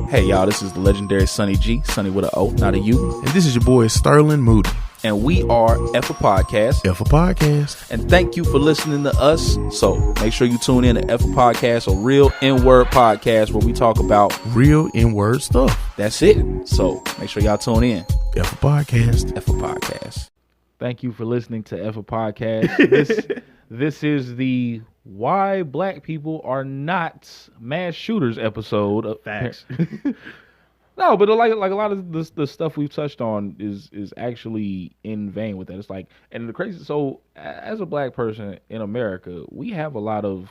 Hey y'all, this is the legendary Sonny G, Sonny with an O, not a U. And this is your boy Sterling Moody. And we are Effa Podcast. Effa Podcast. And thank you for listening to us. So make sure you tune in to Effa Podcast, a real N-word podcast where we talk about real N-word stuff. That's it. So make sure y'all tune in. Effa Podcast. Effa Podcast. Thank you for listening to Effa Podcast. This is the Why Black People Are Not Mass Shooters episode. Of Facts. No, but like a lot of the stuff we've touched on is actually in vein with that. It's like, and the crazy. So as a black person in America, we have a lot of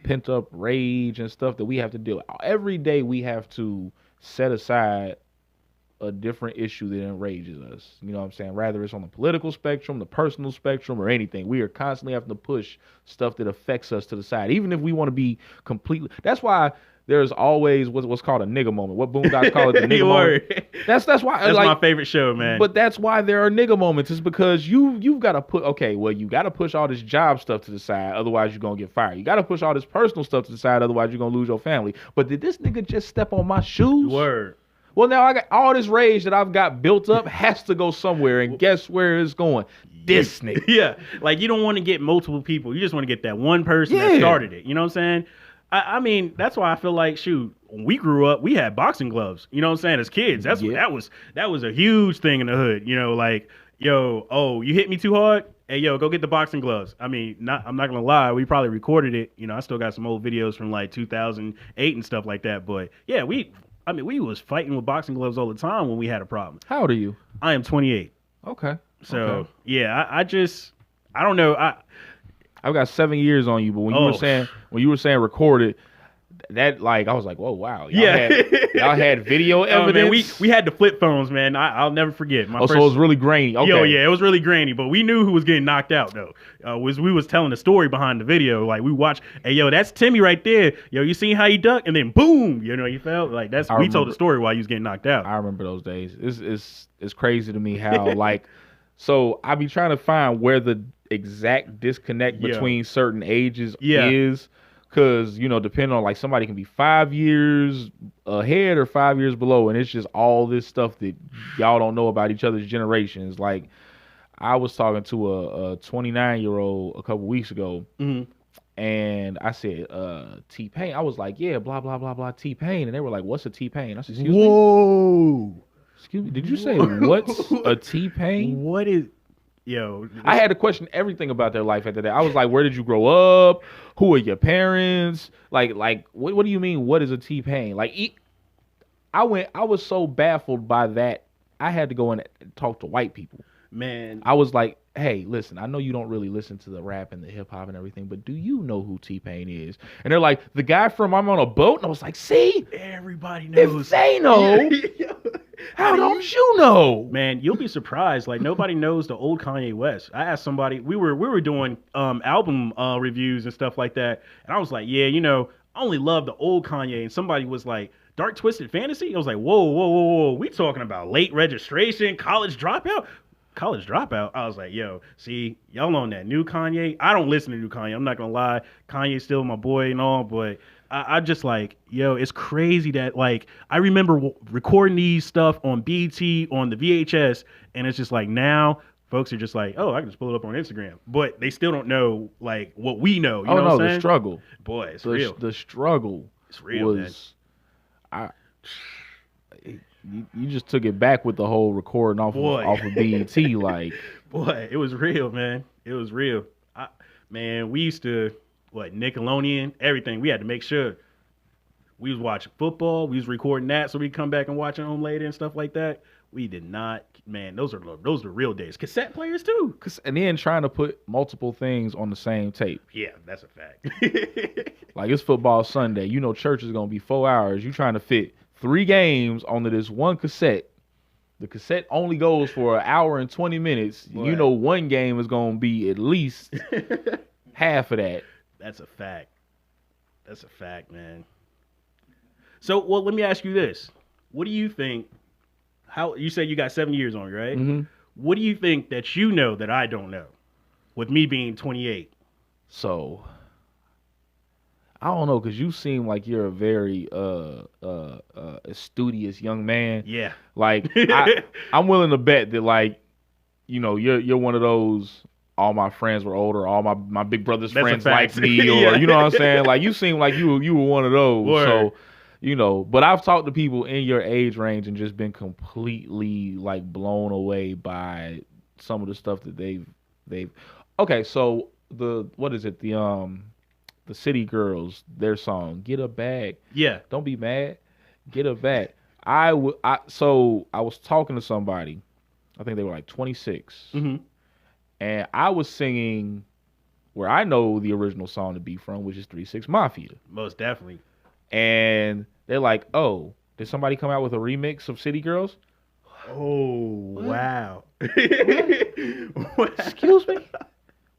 pent up rage and stuff that we have to deal with. Every day we have to set aside a different issue that enrages us. You know what I'm saying? Rather it's on the political spectrum, the personal spectrum, or anything. We are constantly having to push stuff that affects us to the side, even if we want to be completely. That's why there's always what's called a nigga moment. What Boondocks call it, the nigga moment. That's why. That's like, my favorite show, man. But that's why there are nigga moments. It's because you've got to put, you got to push all this job stuff to the side, otherwise you're going to get fired. You got to push all this personal stuff to the side, otherwise you're going to lose your family. But did this nigga just step on my shoes? Word. Well, now I got all this rage that I've got built up has to go somewhere, and guess where it's going? This nigga. Yeah, like you don't want to get multiple people. You just want to get that one person that started it. You know what I'm saying? I mean, that's why I feel like, shoot, when we grew up, we had boxing gloves. You know what I'm saying? As kids, that was a huge thing in the hood. You know, like, yo, oh, you hit me too hard? Hey, yo, go get the boxing gloves. I mean, I'm not gonna lie, we probably recorded it. You know, I still got some old videos from like 2008 and stuff like that. But yeah, we was fighting with boxing gloves all the time when we had a problem. How old are you? I am 28. Okay. So, yeah, I don't know. I've got 7 years on you, but when you were saying recorded, that like I was like, whoa, wow. Y'all had video evidence. Oh, man, we had the flip phones, man. I'll never forget. So it was really grainy. Okay. Yo, yeah, it was really grainy, but we knew who was getting knocked out though. We was telling the story behind the video. Like we watched, hey, yo, that's Timmy right there. Yo, you seen how he ducked, and then boom, you know, you felt like we told the story while he was getting knocked out. I remember those days. It's crazy to me how like, so I be trying to find where the exact disconnect between certain ages is. Because, you know, depending on, like, somebody can be 5 years ahead or 5 years below, and it's just all this stuff that y'all don't know about each other's generations. Like, I was talking to a 29-year-old a couple weeks ago, and I said, T-Pain. I was like, yeah, blah, blah, blah, blah, T-Pain. And they were like, what's a T-Pain? I said, excuse me? Excuse me, did you say what's a T-Pain? What is... Yo, I had to question everything about their life after that. I was like, where did you grow up? Who are your parents? Like, what do you mean? What is a T-Pain? Like, I was so baffled by that. I had to go and talk to white people. Man, I was like, hey, listen, I know you don't really listen to the rap and the hip hop and everything, but do you know who T-Pain is? And they're like, the guy from I'm on a Boat. And I was like, see, everybody knows. If they know, how don't you know? Man, you'll be surprised. Like nobody knows the old Kanye West. I asked somebody. We were doing album reviews and stuff like that, and I was like, yeah, you know, I only love the old Kanye. And somebody was like, Dark Twisted Fantasy. I was like, whoa. We talking about Late Registration, College Dropout. I was like, yo, see, y'all on that new Kanye. I don't listen to new Kanye. I'm not gonna lie. Kanye's still my boy and all, but I just like, yo, it's crazy that like I remember recording these stuff on BT on the VHS, and it's just like now folks are just like, oh, I can just pull it up on Instagram, but they still don't know like what we know. You know what I'm saying? The struggle, boy, it's real. The struggle, it's real. You just took it back with the whole recording off of BET, like. Boy, it was real, man. It was real. Man, we used to, Nickelodeon, everything. We had to make sure we was watching football. We was recording that so we could come back and watch it home later and stuff like that. We did not, man, those are the real days. Cassette players, too. And then trying to put multiple things on the same tape. Yeah, that's a fact. Like, it's football Sunday. You know church is going to be 4 hours. You trying to fit 3 games onto this one cassette. The cassette only goes for an hour and 20 minutes. Boy. You know one game is going to be at least half of that. That's a fact. That's a fact, man. So, well, let me ask you this. What do you think, how you said you got 7 years on you, right? Mm-hmm. What do you think that you know that I don't know with me being 28? So, I don't know, because you seem like you're a very a studious young man. Yeah. Like I'm willing to bet that like, you know, you're one of those. All my friends were older. All my big brother's That's a friends fact. liked me, or Yeah. you know what I'm saying. Like you seem like you were one of those. Word. So, you know. But I've talked to people in your age range and just been completely like blown away by some of the stuff that they've. Okay, so what is it? The City Girls, their song "Get a Bag." Yeah. Don't be mad. Get a bag. So I was talking to somebody. I think they were like 26. Mm-hmm. And I was singing where I know the original song to be from, which is 3 6 Mafia. Most definitely. And they're like, oh, did somebody come out with a remix of City Girls? Oh, wow. Excuse me?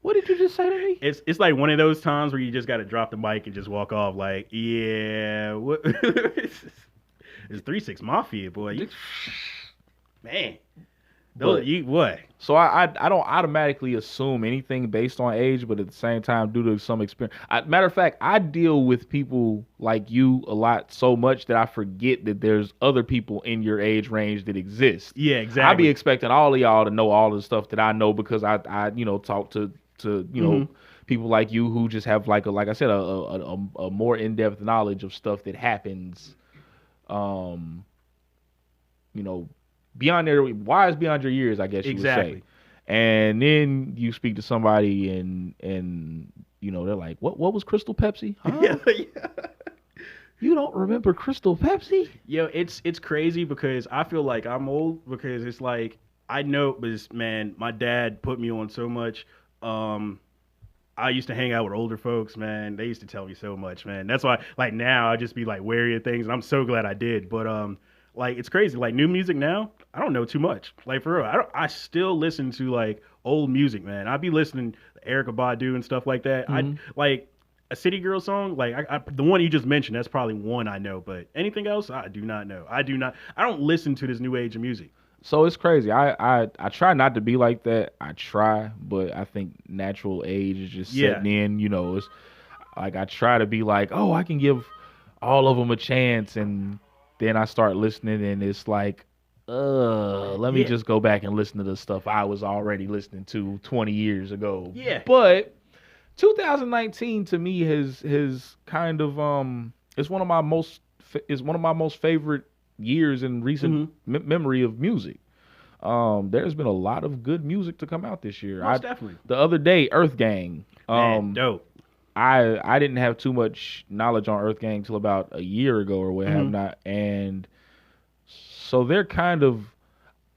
What did you just say to me? It's like one of those times where you just got to drop the mic and just walk off like, yeah, what? It's 3 6 Mafia, boy. Man. What? So I don't automatically assume anything based on age, but at the same time, due to some experience. Matter of fact, I deal with people like you a lot so much that I forget that there's other people in your age range that exist. Yeah, exactly. I be expecting all of y'all to know all the stuff that I know because I talk to Mm-hmm. people like you who just have like I said a more in-depth knowledge of stuff that happens, beyond their wise beyond your years, I guess you would say. And then you speak to somebody and they're like, what was Crystal Pepsi? Huh? Yeah. You don't remember Crystal Pepsi? Yo, it's crazy because I feel like I'm old because it's like I know, but man, my dad put me on so much. I used to hang out with older folks, man. They used to tell me so much, man. That's why, like now, I just be like wary of things, and I'm so glad I did. But like it's crazy. Like new music now, I don't know too much. Like for real, I still listen to like old music, man. I be listening to Erykah Badu and stuff like that. Mm-hmm. I like a City Girl song. Like the one you just mentioned, that's probably one I know. But anything else, I do not know. I don't listen to this new age of music. So it's crazy. I try not to be like that. I try, but I think natural age is just setting in. It's like I try to be like, oh, I can give all of them a chance, and then I start listening, and it's like, let me just go back and listen to the stuff I was already listening to 20 years ago. Yeah. But 2019 to me has kind of is one of my most favorite years in recent memory of music. There's been a lot of good music to come out this year. Most definitely. The other day, Earth Gang. Man, dope. I didn't have too much knowledge on Earth Gang till about a year ago or what have not, and so they're kind of.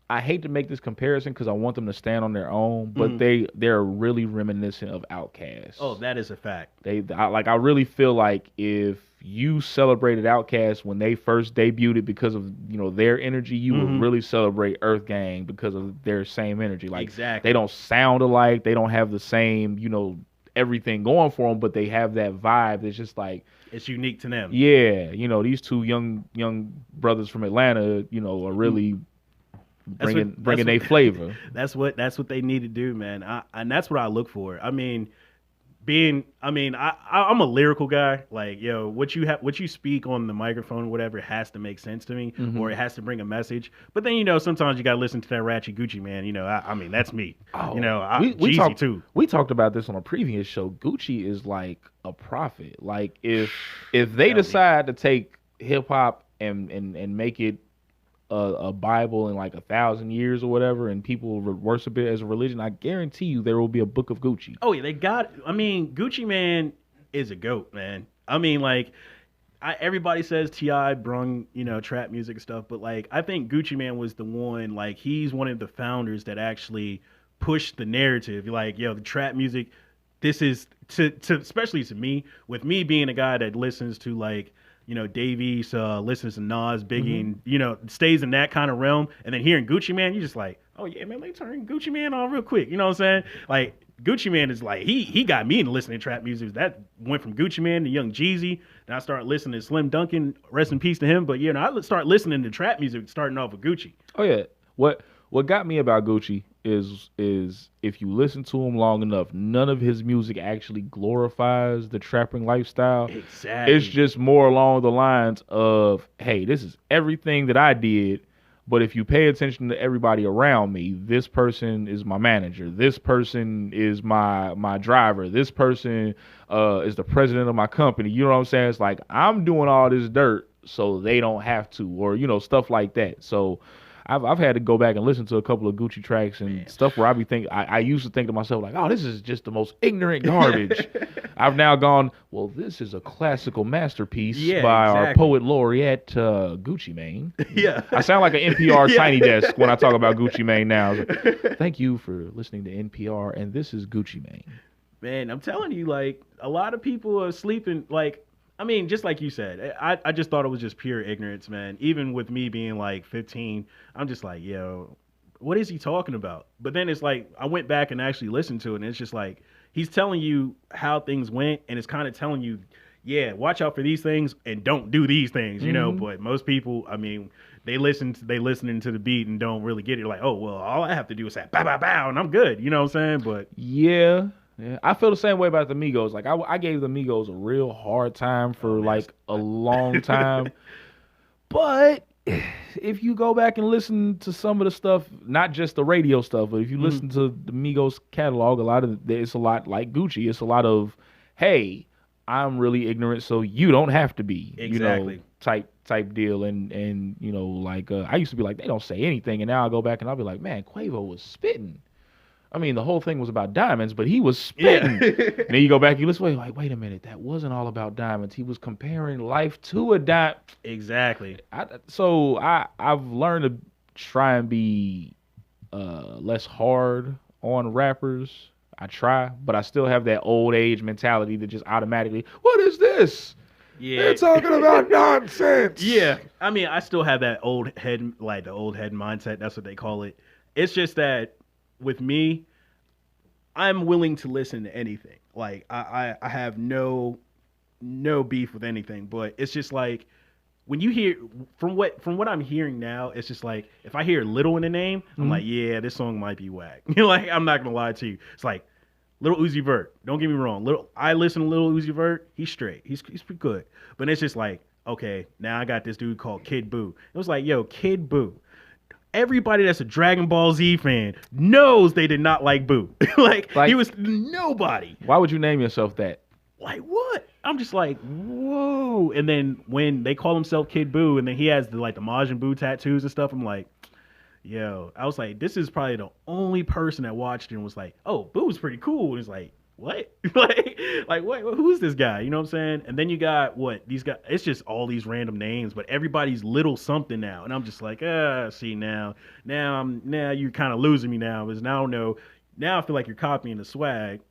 I hate to make this comparison because I want them to stand on their own, but they're really reminiscent of Outkast. Oh, that is a fact. I really feel like if you celebrated Outkast when they first debuted because of their energy, you would really celebrate Earth Gang because of their same energy. Like exactly. They don't sound alike, they don't have the same everything going for them, but they have that vibe that's just like it's unique to them. Yeah, these two young brothers from Atlanta, are really. Bringing a flavor. That's what they need to do, man. And that's what I look for. I mean, I'm a lyrical guy. Like, what you speak on the microphone, whatever, has to make sense to me, or it has to bring a message. But then sometimes you gotta listen to that ratchet Gucci man. I mean, that's me. Oh, Jeezy too. We talked about this on a previous show. Gucci is like a prophet. Like if they decide to take hip hop and make it a Bible in like 1,000 years or whatever, and people worship it as a religion, I guarantee you there will be a book of Gucci. Oh yeah, Gucci man is a goat, man. I mean, like, everybody says T.I. brung trap music and stuff, but like I think Gucci man was the one. Like he's one of the founders that actually pushed the narrative. Like, the trap music. This is to especially to me, with me being a guy that listens to like. Dave East, listens to Nas, Biggie, and, stays in that kind of realm. And then hearing Gucci Mane, you're just like, oh, yeah, man, let me turn Gucci Mane on real quick. You know what I'm saying? Like, Gucci Mane is like, he got me into listening to trap music. That went from Gucci Mane to Young Jeezy. Then I started listening to Slim Duncan, rest in peace to him. But, I start listening to trap music starting off with Gucci. Oh, yeah. What What got me about Gucci is if you listen to him long enough, none of his music actually glorifies the trapping lifestyle. Exactly. It's just more along the lines of, hey, this is everything that I did, but if you pay attention to everybody around me, this person is my manager, this person is my driver, this person is the president of my company. You know what I'm saying? It's like I'm doing all this dirt so they don't have to, or stuff like that. So I've had to go back and listen to a couple of Gucci tracks and stuff where I used to think to myself like, oh, this is just the most ignorant garbage. I've now gone, well, this is a classical masterpiece by our poet laureate Gucci Mane. Yeah, I sound like an NPR Tiny Desk when I talk about Gucci Mane now. Like, thank you for listening to NPR, and this is Gucci Mane. Man, I'm telling you, like a lot of people are sleeping. Like, I mean, just like you said, I just thought it was just pure ignorance, man. Even with me being like 15, I'm just like, yo, what is he talking about? But then it's like, I went back and actually listened to it, and it's just like, he's telling you how things went, and it's kind of telling you, yeah, watch out for these things and don't do these things, you know? But most people, I mean, they listening to the beat and don't really get it. Like, oh, well, all I have to do is say, bow, bow, bow, and I'm good. You know what I'm saying? But yeah, I feel the same way about the Migos. Like I gave the Migos a real hard time for like a long time. But if you go back and listen to some of the stuff, not just the radio stuff, but if you listen to the Migos catalog, it's a lot like Gucci. It's a lot of, hey, I'm really ignorant, so you don't have to be. Exactly. Type deal. And like I used to be like, they don't say anything, and now I go back and I'll be like, man, Quavo was spitting. I mean, the whole thing was about diamonds, but he was spitting. Yeah. And then you go back, you listen, wait a minute, that wasn't all about diamonds. He was comparing life to a diamond. Exactly. So I've learned to try and be less hard on rappers. I try, but I still have that old age mentality that just automatically, what is this? Yeah. They're talking about nonsense. Yeah. I mean, I still have that old head, like the old head mindset. That's what they call it. It's just that with me, I'm willing to listen to anything. Like I have no beef with anything, but it's just like when you hear from what I'm hearing now, it's just like if I hear Little in the name, I'm like, yeah, this song might be whack. Like I'm not gonna lie to you. It's like Lil Uzi Vert. Don't get me wrong. I listen to Lil Uzi Vert. He's straight. He's pretty good. But it's just like, okay, now I got this dude called Kid Buu. It was like, yo, Kid Buu. Everybody that's a Dragon Ball Z fan knows they did not like Boo. like he was nobody. Why would you name yourself that? Like what? I'm just like, whoa. And then when they call himself Kid Boo, and then he has the Majin Buu tattoos and stuff, I'm like, yo. I was like, this is probably the only person that watched it and was like, oh, Boo's pretty cool. And it's like, what? like what? Who's this guy? You know what I'm saying? And then you got these guys. It's just all these random names, but everybody's little something now. And I'm just like, see now you're kind of losing me now, because now I don't know. Now I feel like you're copying the swag,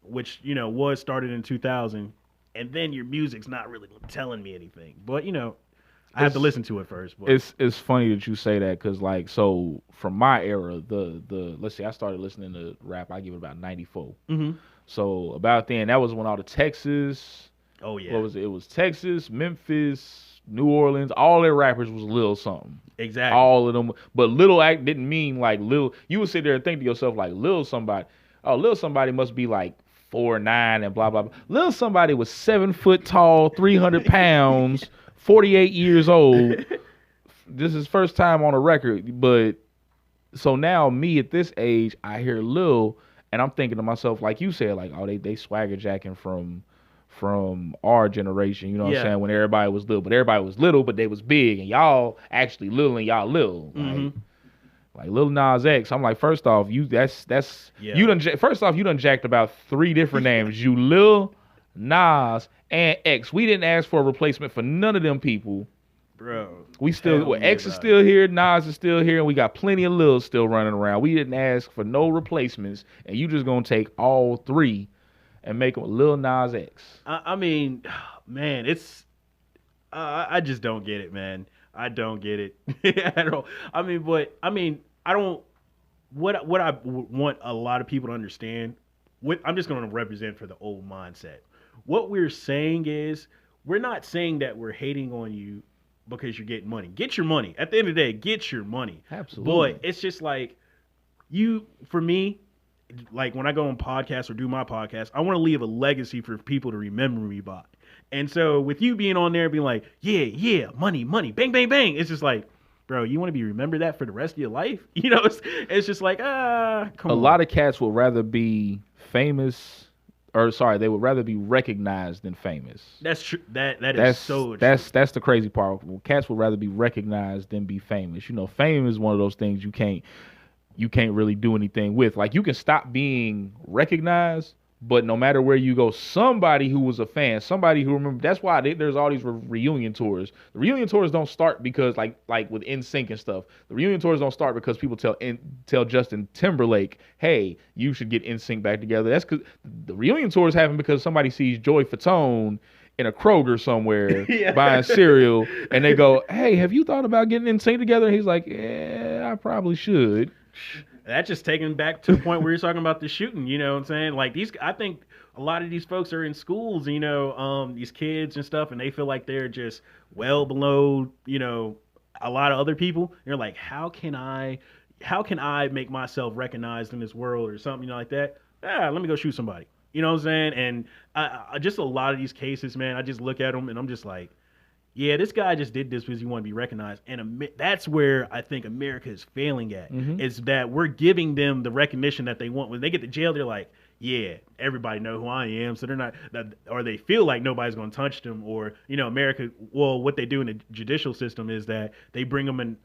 which was started in 2000, and then your music's not really telling me anything. But I have to listen to it first. But it's funny that you say that, because so from my era, the let's see, I started listening to rap. I give it about 94. So about then, that was when all the Texas. Oh yeah. What was it? It was Texas, Memphis, New Orleans. All their rappers was Lil something. Exactly. All of them. But Lil act didn't mean like Lil. You would sit there and think to yourself like Lil somebody. Oh, Lil somebody must be like 4'9" and blah blah blah. Lil somebody was 7 foot tall, 300 pounds, 48 years old. This is first time on a record. But so now me at this age, I hear Lil. And I'm thinking to myself, like you said, like, oh, they swagger jacking from our generation, you know what I'm saying, when everybody was little. But everybody was little, but they was big. And y'all actually little and y'all little. Like Lil Nas X. I'm like, first off, you done jacked about 3 different names. You Lil, Nas, and X. We didn't ask for a replacement for none of them people. Bro, we still X is still here, Nas is still here, and we got plenty of Lils still running around. We didn't ask for no replacements, and you just gonna take all 3 and make them Lil Nas X. I mean, man, it's I just don't get it, man. I don't get it at all. I don't. What I want a lot of people to understand. I'm just gonna represent for the old mindset. What we're saying is, we're not saying that we're hating on you because you're getting money. Get your money. At the end of the day, get your money. Absolutely. But it's just like for me, like when I go on podcasts or do my podcast, I want to leave a legacy for people to remember me by. And so with you being on there being like, yeah, money, bang, bang, bang, it's just like, bro, you want to be remembered that for the rest of your life? You know, it's just like, come on. A lot of cats would rather be famous, they would rather be recognized than famous. That's true. That's so true. That's the crazy part. Cats would rather be recognized than be famous. You know, fame is one of those things you can't really do anything with. Like, you can stop being recognized, but no matter where you go, somebody who was a fan, somebody who remember. That's why there's all these reunion tours. The reunion tours don't start because like with NSYNC and stuff. The reunion tours don't start because people tell Justin Timberlake, hey, you should get NSYNC back together. That's because the reunion tours happen because somebody sees Joey Fatone in a Kroger somewhere buying cereal, and they go, hey, have you thought about getting NSYNC together? And he's like, yeah, I probably should. That's just taken back to the point where you're talking about the shooting, you know what I'm saying? Like, I think a lot of these folks are in schools, you know, these kids and stuff, and they feel like they're just well below, you know, a lot of other people. And you're like, how can I make myself recognized in this world or something, you know, like that? Let me go shoot somebody. You know what I'm saying? And I just a lot of these cases, man, I just look at them and I'm just like, yeah, this guy just did this because he wanted to be recognized. And that's where I think America is failing at, is that we're giving them the recognition that they want. When they get to jail, they're like, yeah, everybody know who I am. So they're not, or they feel like nobody's going to touch them. Or, you know, America, well, what they do in the judicial system is that they bring them in,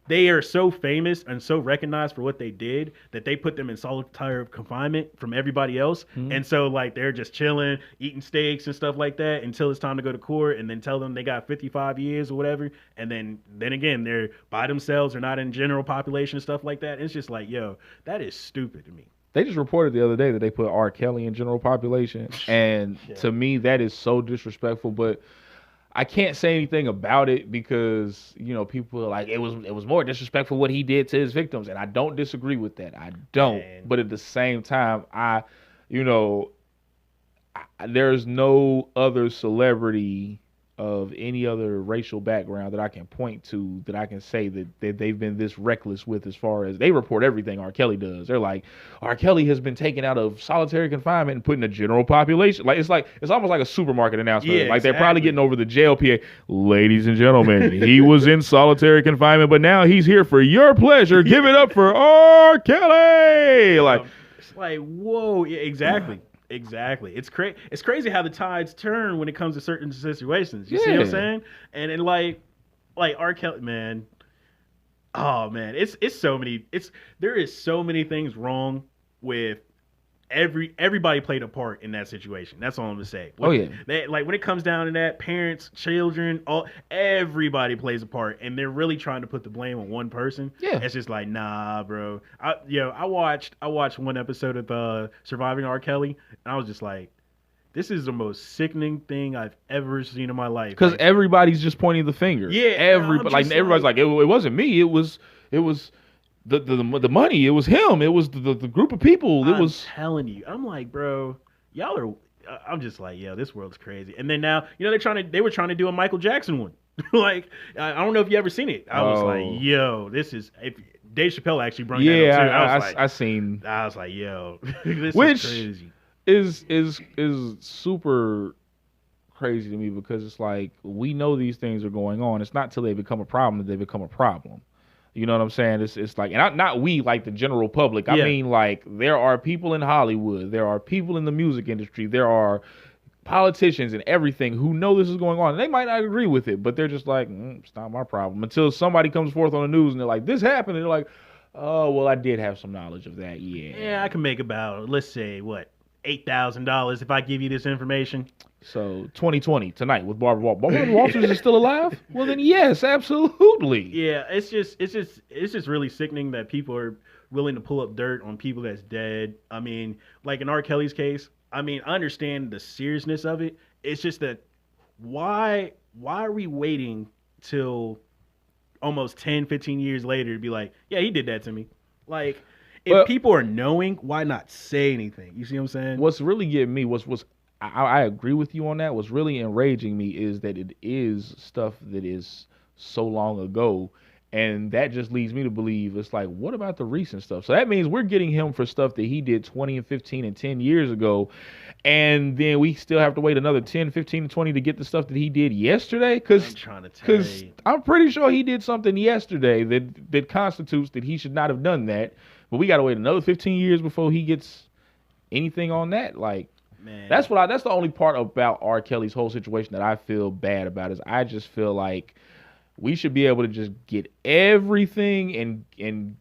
they are so famous and so recognized for what they did that they put them in solitary confinement from everybody else. And so, like, they're just chilling, eating steaks and stuff like that until it's time to go to court, and then tell them they got 55 years or whatever. And then again, they're by themselves or not in general population and stuff like that. And it's just like, yo, that is stupid to me. They just reported the other day that they put R. Kelly in general population. And to me, that is so disrespectful. But I can't say anything about it because, you know, people are like, it was more disrespectful what he did to his victims. And I don't disagree with that. I don't. Man. But at the same time, there's no other celebrity of any other racial background that I can point to that I can say that they've been this reckless with, as far as they report everything R. Kelly does. They're like, R. Kelly has been taken out of solitary confinement and put in the general population. Like, it's almost like a supermarket announcement. Yeah, like, they're probably getting over the jail PA. Ladies and gentlemen, he was in solitary confinement, but now he's here for your pleasure. Give it up for R. Kelly. Like, it's like, whoa, yeah, exactly. Exactly. It's crazy how the tides turn when it comes to certain situations. You see what I'm saying? And then like R. Kelly, man. Oh man, there is so many things wrong with everybody played a part in that situation. That's all I'm gonna say. When it comes down to that, parents, children, everybody plays a part, and they're really trying to put the blame on one person. Yeah, it's just like, nah, bro. I watched one episode of Surviving R. Kelly, and I was just like, this is the most sickening thing I've ever seen in my life. Because everybody's just pointing the finger. Yeah, everybody's like, it wasn't me. It was the money. It was him. It was the group of people. I'm telling you. I'm like, bro, y'all are. I'm just like, yeah, this world's crazy. And then now, you know, they were trying to do a Michael Jackson one. Like, I don't know if you ever seen it. I was like, yo, this is. Dave Chappelle actually brought that up too. I was like, yo, this is crazy. Is super crazy to me, because it's like, we know these things are going on. It's not till they become a problem that they become a problem. You know what I'm saying? It's like, and not we, like the general public. I mean, like, there are people in Hollywood, there are people in the music industry, there are politicians and everything who know this is going on. And they might not agree with it, but they're just like, it's not my problem. Until somebody comes forth on the news and they're like, this happened, and they're like, oh, well, I did have some knowledge of that. Yeah, I can make about, let's say, what, $8,000 if I give you this information. So 2020 tonight with Barbara Walters. Barbara Walters is still alive? Well, then yes, absolutely. Yeah, it's just really sickening that people are willing to pull up dirt on people that's dead. I mean, like in R. Kelly's case, I mean, I understand the seriousness of it. It's just that why are we waiting till almost 10, 15 years later to be like, yeah, he did that to me? Like, if people are knowing, why not say anything? You see what I'm saying? What's really getting me, I agree with you on that. What's really enraging me is that it is stuff that is so long ago, and that just leads me to believe it's like, what about the recent stuff? So that means we're getting him for stuff that he did 20 and 15 and 10 years ago, and then we still have to wait another 10, 15, and 20 to get the stuff that he did yesterday? Because I'm pretty sure he did something yesterday that constitutes that he should not have done that, but we got to wait another 15 years before he gets anything on that. Like, man, that's the only part about R. Kelly's whole situation that I feel bad about, is I just feel like we should be able to just get everything and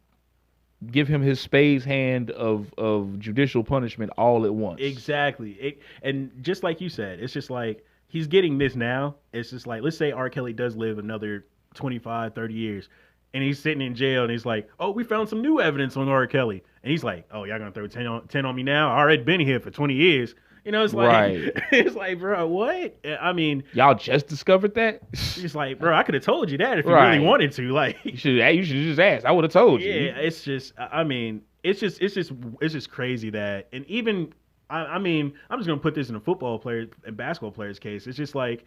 give him his Spade's hand of judicial punishment all at once. Exactly. And just like you said, it's just like he's getting this now. It's just like, let's say R. Kelly does live another 25, 30 years, and he's sitting in jail, and he's like, oh, we found some new evidence on R. Kelly. And he's like, oh, y'all going to throw 10 on me now? I already been here for 20 years. You know, it's like, right. It's like, bro, what? I mean, y'all just discovered that? It's like, bro, I could have told you that if you really wanted to. Like, you should just ask. I would have told you. Yeah, it's just, I mean, it's just crazy that, and even, I mean, I'm just gonna put this in a football player and basketball players' case. It's just like,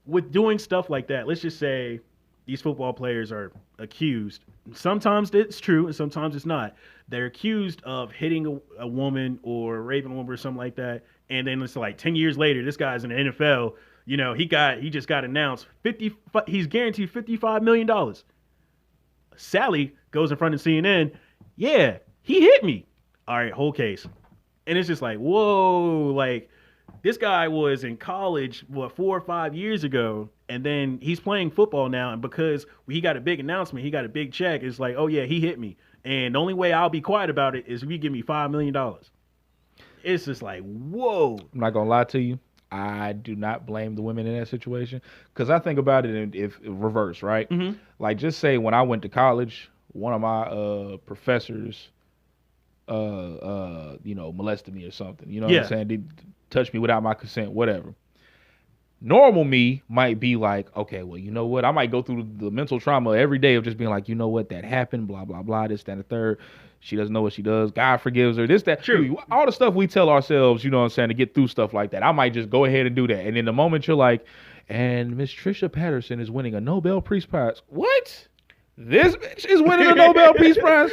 with doing stuff like that, let's just say these football players are accused. Sometimes it's true and sometimes it's not. They're accused of hitting a woman or raping a woman or something like that. And then it's like 10 years later, this guy's in the NFL. You know, he just got announced he's guaranteed $55 million. Sally goes in front of CNN. Yeah, he hit me. All right, whole case. And it's just like, whoa, like, this guy was in college, 4 or 5 years ago, and then he's playing football now, and because he got a big announcement, he got a big check, it's like, oh yeah, he hit me. And the only way I'll be quiet about it is if you give me $5 million. It's just like, whoa. I'm not going to lie to you. I do not blame the women in that situation, because I think about it in reverse, right? Mm-hmm. Like, just say when I went to college, one of my professors, molested me or something. You know what I'm saying? They touched me without my consent, whatever. Normal me might be like, okay, well, you know what? I might go through the mental trauma every day of just being like, you know what? That happened, blah, blah, blah, this, that, and the third. She doesn't know what she does. God forgives her. This, that. True. All the stuff we tell ourselves, you know what I'm saying, to get through stuff like that. I might just go ahead and do that. And in the moment you're like, and Miss Trisha Patterson is winning a Nobel Peace Prize. What? This bitch is winning a Nobel Peace Prize?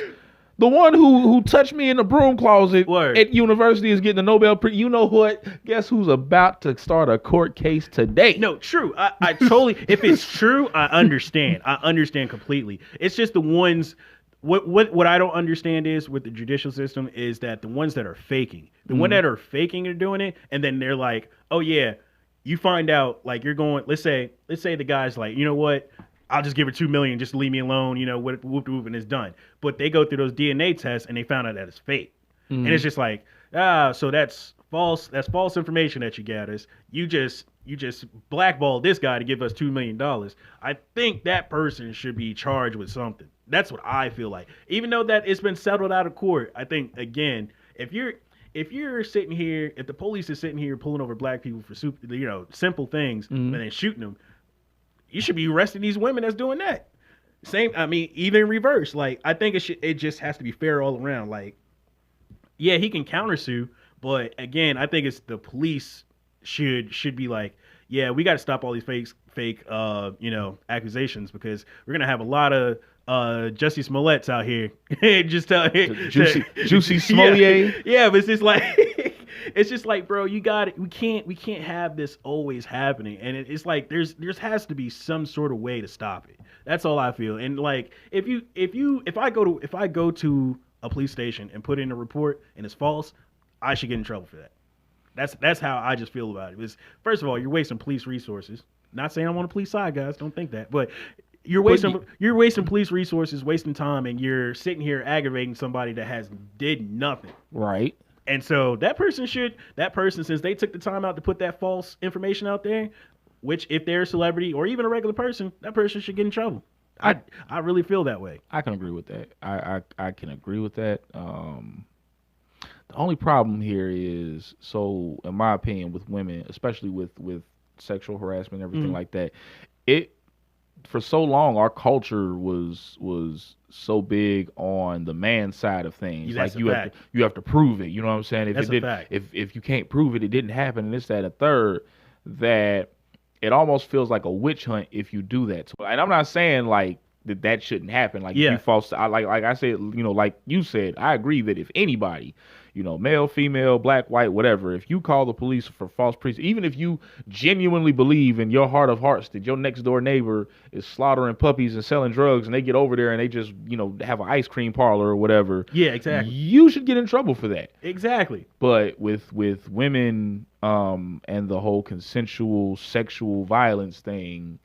The one who touched me in the broom closet at university is getting the Nobel Prize. You know what? Guess who's about to start a court case today? No, true. I totally. If it's true, I understand. I understand completely. It's just the ones. What I don't understand is with the judicial system is that the ones that are faking, the one that are faking are doing it, and then they're like, oh yeah, you find out like you're going. Let's say the guy's like, you know what? I'll just give her $2 million, just leave me alone, you know, whoop, and it's done. But they go through those DNA tests and they found out that it's fake. And it's just like, so that's false. That's false information that you got us. You just blackballed this guy to give us $2 million. I think that person should be charged with something. That's what I feel like. Even though that it's been settled out of court, I think, again, if you're sitting here, if the police is sitting here pulling over black people for simple things and then shooting them, you should be arresting these women that's doing that. Same, I mean, even in reverse. Like, I think it just has to be fair all around. Like, yeah, he can countersue, but again, I think it's the police should be like, yeah, we got to stop all these fake accusations, because we're gonna have a lot of Jussie Smolletts out here. Just Juicy Smollett. Yeah, but it's just like. It's just like, bro, you got it. We can't have this always happening, and it's like there has to be some sort of way to stop it. That's all I feel. And like, if I go to a police station and put in a report and it's false, I should get in trouble for that. That's how I just feel about it. Because first of all, you're wasting police resources. Not saying I'm on the police side, guys. Don't think that, but you're wasting police resources, wasting time, and you're sitting here aggravating somebody that did nothing. Right. And so that person, since they took the time out to put that false information out there, which if they're a celebrity or even a regular person, that person should get in trouble. I really feel that way. I can agree with that. I can agree with that. The only problem here is, so in my opinion, with women, especially with sexual harassment and everything like that, for so long our culture was so big on the man side of things. That's like a fact. you have to prove it. You know what I'm saying? If That's it a did, fact. if you can't prove it, it didn't happen, and this, that, and the third, that it almost feels like a witch hunt if you do that. And I'm not saying like that shouldn't happen. Like if Yeah. you false, like I said, you know, like you said, I agree that if anybody, you know, male, female, black, white, whatever, if you call the police for false pretense, even if you genuinely believe in your heart of hearts that your next door neighbor is slaughtering puppies and selling drugs, and they get over there and they just, you know, have an ice cream parlor or whatever, Yeah, exactly. you should get in trouble for that. Exactly. But with women, and the whole consensual sexual violence thing,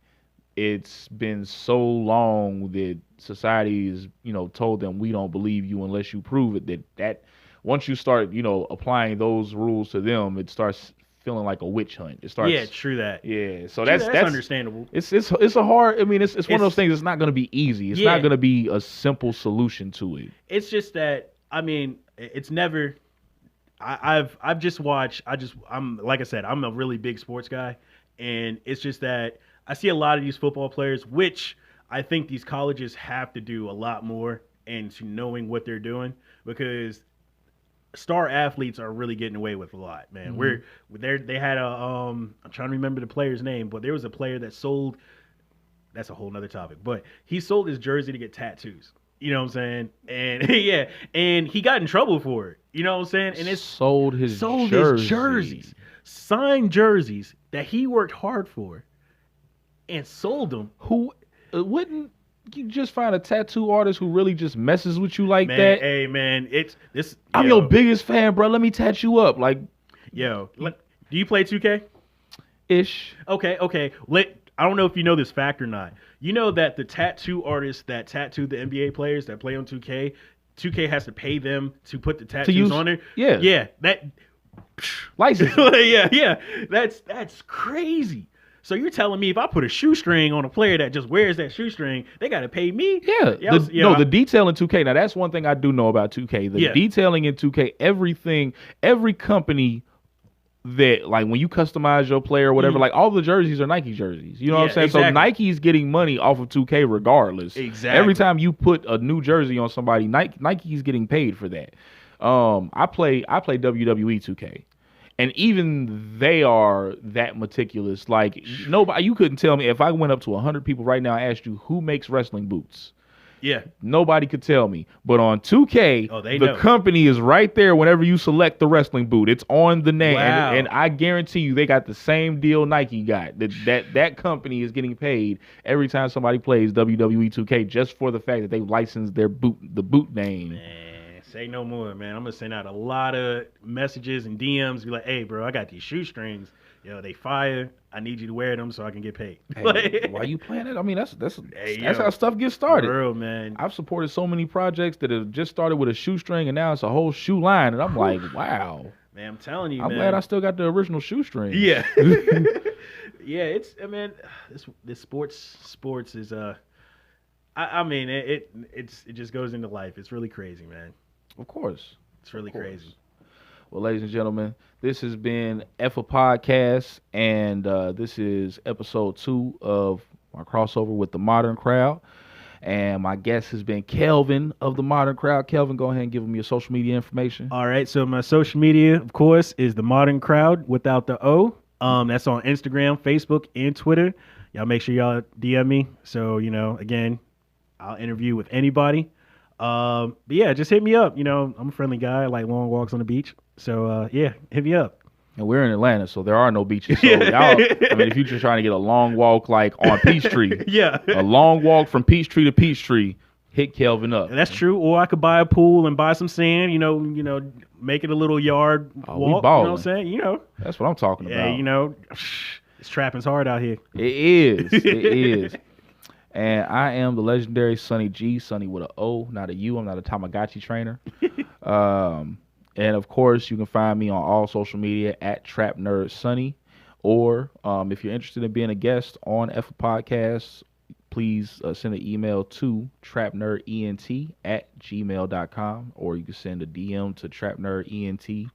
it's been so long that society is, you know, told them we don't believe you unless you prove it. That once you start, you know, applying those rules to them, it starts feeling like a witch hunt. It starts. Yeah, true that. Yeah, so True, that's understandable. It's a hard. I mean, it's one of those things. It's not going to be easy. It's not going to be a simple solution to it. It's just that, I mean, it's never. I've just watched. I'm like I said, I'm a really big sports guy, and it's just that I see a lot of these football players, which I think these colleges have to do a lot more into knowing what they're doing, because star athletes are really getting away with a lot, man. They had a I'm trying to remember the player's name, but there was a player that sold. That's a whole nother topic, but he sold his jersey to get tattoos. You know what I'm saying? And yeah, and he got in trouble for it. You know what I'm saying? And it's sold his jerseys, signed jerseys that he worked hard for, and sold them. Who wouldn't you just find a tattoo artist who really just messes with you like Man, that? hey man, it's this. I'm your biggest fan, bro. Let me tattoo up, like, do you play 2K? ish. Okay. I don't know if you know this fact or not. You know that the tattoo artists that tattoo the NBA players that play on 2K has to pay them to put the tattoos on there. Yeah. That License. yeah. That's crazy. So you're telling me if I put a shoestring on a player that just wears that shoestring, they got to pay me? Yeah. The detail in 2K. Now that's one thing I do know about 2K. The detailing in 2K, every company that, like, when you customize your player or whatever, like, all the jerseys are Nike jerseys. You know what I'm saying? Exactly. So Nike's getting money off of 2K regardless. Exactly. Every time you put a new jersey on somebody, Nike's getting paid for that. I play WWE 2K. And even they are that meticulous. Like, nobody, you couldn't tell me if I went up to 100 people right now and asked you who makes wrestling boots. Yeah. Nobody could tell me. But on 2K, they the know. company is right there whenever you select the wrestling boot. It's on the name. Wow. And I guarantee you they got the same deal Nike got. That company is getting paid every time somebody plays WWE 2K just for the fact that they licensed the boot name. Man, say no more, man. I'm going to send out a lot of messages and DMs. Be like, hey, bro, I got these shoestrings. Yo, they fire. I need you to wear them so I can get paid. Hey, why you playing it? I mean, that's how stuff gets started. Bro, man. I've supported so many projects that have just started with a shoestring and now it's a whole shoe line, and I'm like, wow. Man, I'm telling you, I'm glad I still got the original shoestring. Yeah. Yeah, it's, I mean, this sports is I mean, it just goes into life. It's really crazy, man. Of course. It's really crazy. Well, ladies and gentlemen, this has been Effa Podcast, and this is episode 2 of my crossover with the Modern Crowd. And my guest has been Kelvin of the Modern Crowd. Kelvin, go ahead and give them your social media information. All right, so my social media, of course, is the Modern Crowd without the O. That's on Instagram, Facebook, and Twitter. Y'all make sure y'all DM me. So, again, I'll interview with anybody. But yeah, just hit me up. I'm a friendly guy. I like long walks on the beach. So yeah, hit me up. And we're in Atlanta, so there are no beaches. So y'all, I mean, if you're just trying to get a long walk like on Peachtree, yeah, a long walk from Peachtree to Peachtree, hit Kelvin up. That's true. Or I could buy a pool and buy some sand. Make it a little yard walk. We ballin'. You know what I'm saying? That's what I'm talking about. Yeah, it's trapping's hard out here. It is. It is. And I am the legendary Sonny G, Sonny with an O, not a U. I'm not a Tamagotchi trainer. And of course, you can find me on all social media at Trap Nerd Sonny. Or if you're interested in being a guest on Effa Podcasts, please send an email to trapnerdent@gmail.com, or you can send a DM to trapnerdent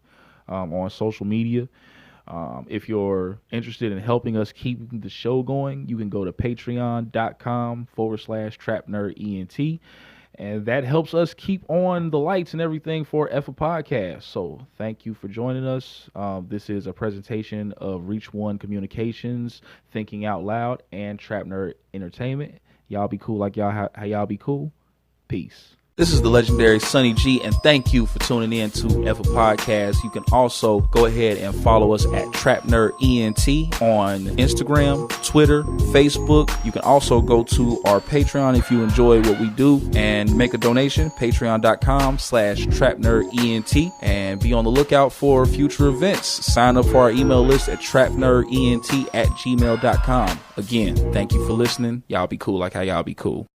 on social media. If you're interested in helping us keep the show going, you can go to patreon.com/trapnerdent. And that helps us keep on the lights and everything for Effa Podcast. So thank you for joining us. This is a presentation of Reach One Communications, Thinking Out Loud, and Trap Nerd Entertainment. Y'all be cool like how y'all be cool. Peace. This is the legendary Sonny G, and thank you for tuning in to Effa Podcast. You can also go ahead and follow us at Trap Nerd ENT on Instagram, Twitter, Facebook. You can also go to our Patreon if you enjoy what we do and make a donation, patreon.com/TrapNerdEnt, and be on the lookout for future events. Sign up for our email list at trapnerdent@gmail.com. Again, thank you for listening. Y'all be cool like how y'all be cool.